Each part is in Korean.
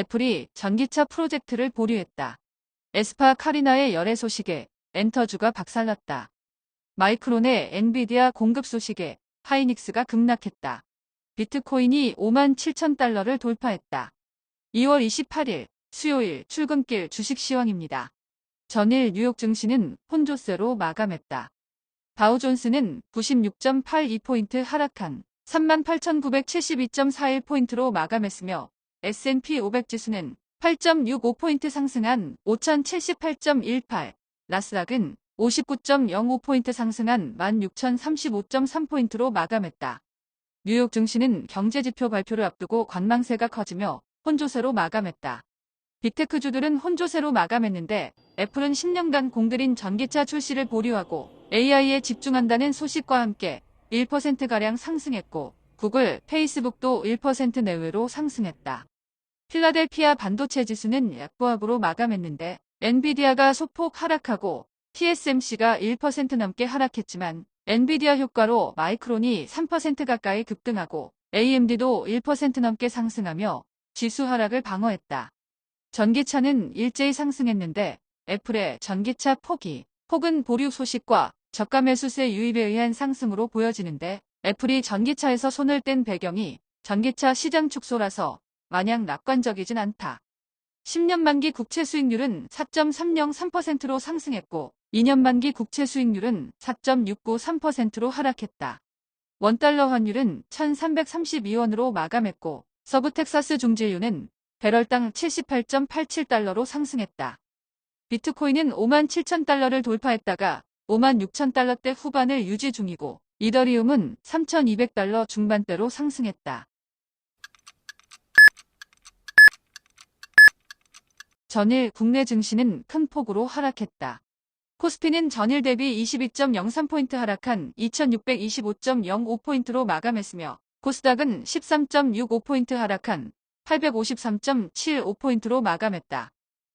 애플이 전기차 프로젝트를 보류했다. 에스파 카리나의 열애 소식에 엔터주가 박살났다. 마이크론의 엔비디아 공급 소식에 하이닉스가 급락했다. 비트코인이 57,000달러를 돌파했다. 2월 28일 수요일 출근길 주식 시황입니다. 전일 뉴욕 증시는 혼조세로 마감했다. 다우존스는 96.82포인트 하락한 38,972.41포인트로 마감했으며 S&P 500 지수는 8.65포인트 상승한 5,078.18, 나스닥은 59.05포인트 상승한 16,035.3포인트로 마감했다. 뉴욕 증시는 경제지표 발표를 앞두고 관망세가 커지며 혼조세로 마감했다. 빅테크주들은 혼조세로 마감했는데 애플은 10년간 공들인 전기차 출시를 보류하고 AI에 집중한다는 소식과 함께 1%가량 상승했고 구글, 페이스북도 1% 내외로 상승했다. 필라델피아 반도체 지수는 약보합으로 마감했는데 엔비디아가 소폭 하락하고 TSMC가 1% 넘게 하락했지만 엔비디아 효과로 마이크론이 3% 가까이 급등하고 AMD도 1% 넘게 상승하며 지수 하락을 방어했다. 전기차는 일제히 상승했는데 애플의 전기차 폭은 보류 소식과 저가 매수세 유입에 의한 상승으로 보여지는데 애플이 전기차에서 손을 뗀 배경이 전기차 시장 축소라서 마냥 낙관적이진 않다. 10년 만기 국채 수익률은 4.303%로 상승했고 2년 만기 국채 수익률은 4.693%로 하락했다. 원달러 환율은 1,332원으로 마감했고 서부 텍사스 중진유는 배럴당 78.87달러로 상승했다. 비트코인은 57,000달러를 돌파했다가 56,000달러대 후반을 유지 중이고 이더리움은 3,200달러 중반대로 상승했다. 전일 국내 증시는 큰 폭으로 하락했다. 코스피는 전일 대비 22.03포인트 하락한 2,625.05포인트로 마감했으며 코스닥은 13.65포인트 하락한 853.75포인트로 마감했다.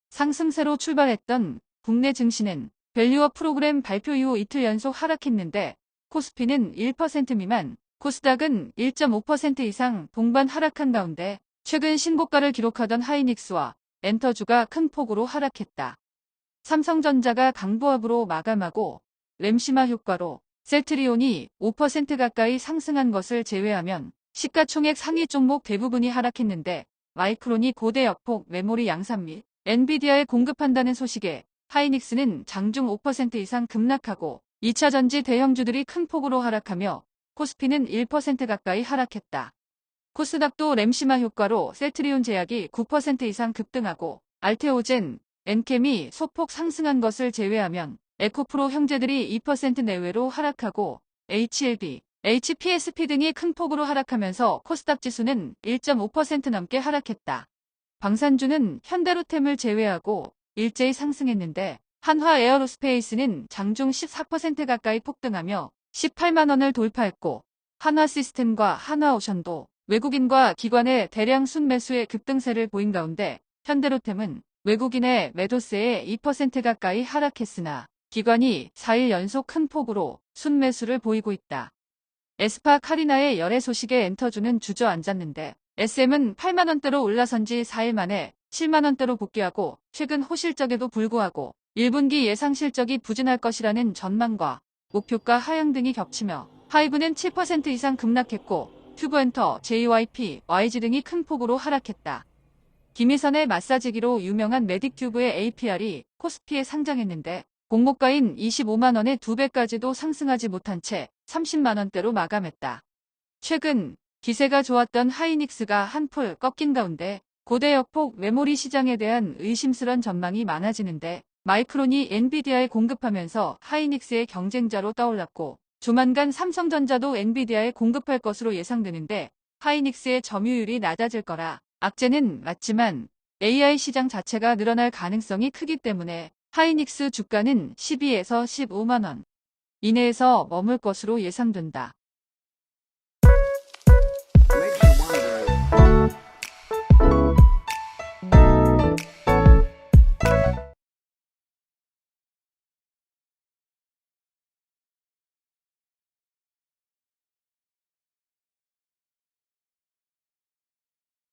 상승세로 출발했던 국내 증시는 밸류어 프로그램 발표 이후 이틀 연속 하락했는데 코스피는 1% 미만, 코스닥은 1.5% 이상 동반 하락한 가운데 최근 신고가를 기록하던 하이닉스와 엔터주가 큰 폭으로 하락했다. 삼성전자가 강보합으로 마감하고 램시마 효과로 셀트리온이 5% 가까이 상승한 것을 제외하면 시가총액 상위 종목 대부분이 하락했는데 마이크론이 고대 역폭 메모리 양산 및 엔비디아에 공급한다는 소식에 하이닉스는 장중 5% 이상 급락하고 2차전지 대형주들이 큰 폭으로 하락하며 코스피는 1% 가까이 하락했다. 코스닥도 램시마 효과로 셀트리온 제약이 9% 이상 급등하고 알테오젠, 엔캠이 소폭 상승한 것을 제외하면 에코프로 형제들이 2% 내외로 하락하고 HLB, HPSP 등이 큰 폭으로 하락하면서 코스닥 지수는 1.5% 넘게 하락했다. 방산주는 현대로템을 제외하고 일제히 상승했는데 한화 에어로스페이스는 장중 14% 가까이 폭등하며 18만원을 돌파했고 한화시스템과 한화오션도 외국인과 기관의 대량 순매수의 급등세를 보인 가운데 현대로템은 외국인의 매도세에 2% 가까이 하락했으나 기관이 4일 연속 큰 폭으로 순매수를 보이고 있다. 에스파 카리나의 열애 소식에 엔터주는 주저앉았는데 SM은 8만원대로 올라선 지 4일 만에 7만원대로 복귀하고 최근 호실적에도 불구하고 1분기 예상 실적이 부진할 것이라는 전망과 목표가 하향 등이 겹치며 하이브는 7% 이상 급락했고 튜브엔터, JYP, YG 등이 큰 폭으로 하락했다. 김희선의 마사지기로 유명한 메딕튜브의 APR이 코스피에 상장했는데 공모가인 25만원의 2배까지도 상승하지 못한 채 30만원대로 마감했다. 최근 기세가 좋았던 하이닉스가 한풀 꺾인 가운데 고대 역폭 메모리 시장에 대한 의심스런 전망이 많아지는데 마이크론이 엔비디아에 공급하면서 하이닉스의 경쟁자로 떠올랐고 조만간 삼성전자도 엔비디아에 공급할 것으로 예상되는데 하이닉스의 점유율이 낮아질 거라 악재는 맞지만 AI 시장 자체가 늘어날 가능성이 크기 때문에 하이닉스 주가는 12에서 15만원 이내에서 머물 것으로 예상된다.